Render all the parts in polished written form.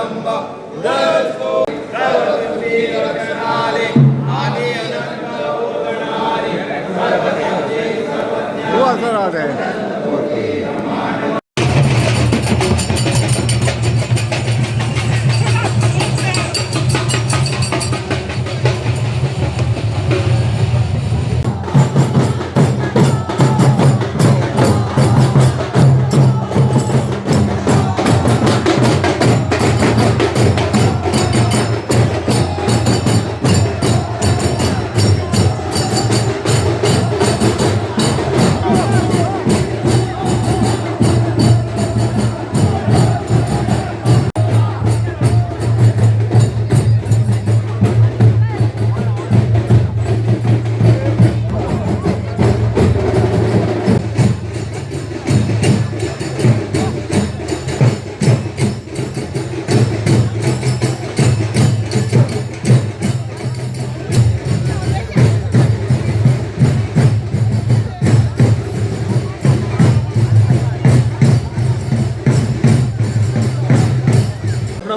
समारंभ उदयस्तो सर्वसंधी रक्षणाले आणि अनंत होणारे सर्वदेवते सर्वज्ञ असं राहत आहे.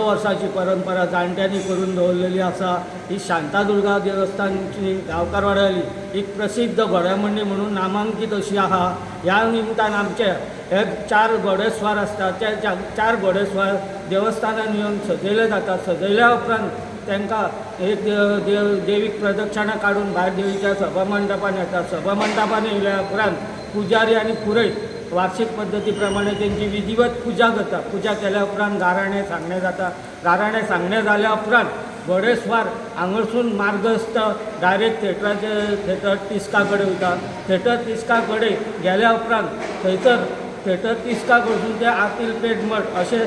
वर्षाची परंपरा जाणट्यांनी करून दवरलेली आसा. ही शांतादुर्गा देवस्थानची गांवकारवाड्याली एक प्रसिद्ध घोड्यामंडी म्हणून नामांकीत अशी आहा. ह्या निमतान आमचे हे 4 घोडेस्वार आसतात. ते 4 घोडेस्वार देवस्थानान येवन सजयले जातात. सजयल्या उपरांत तांकां एक देवीक प्रदक्षिणा काडून भायर देवीच्या सभामंडपान येतात. सभामंडपान येयल्या उपरांत पुजारी आनी पुरोहीत वार्षिक पद्धती प्रमाणे त्यांची विधिवत पूजा करता. पूजा केल्या उपरांत गाराणें सांगणें जाता. गाराणें सांगणें जाल्या उपरांत घोडेस्वार हांगरसून मार्गस्थ डायरेक्ट थेटर तिस्का कडेन वयता. थेटर तिस्का कडेन गेल्या उपरांत थंयसर थेटर तिस्का कडसून ते आतील पेट मठ अशे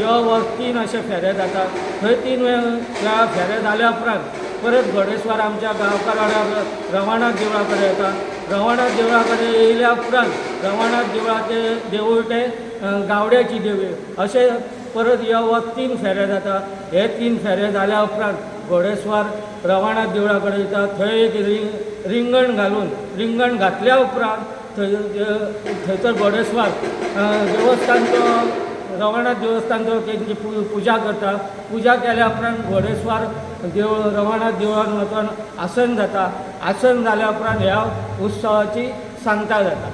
यो व 3 अशे फेरे जातात. थंय 3 वेळा फेरे जाल्या उपरांत परत घोडेस्वार आमच्या गांवकारवाड्यार रवानाथ देवळा कडेन येता. रवानाथ देवळा कडेन येयल्या उपरांत रवानाथ देवळाचे देवूळ ते गावड्याची देवी अशे परत यो व 3 फेरे जाता. हे 3 फेरे जाल्या उपरांत घोडेस्वार रवानाथ देवळा कडेन येता. थंय एक रिंगण घालून रिंगण घातल्या उपरांत थंयसर घोडेस्वार देवस्थानचो रवानाथ देवस्थानचो तेंची पुजा करता. पुजा केल्या उपरांत घोडेस्वार रवानाथ देवळान वचून आसन जाता. आसन जाल्या उपरांत ह्या उत्सवाची सांगता जाता.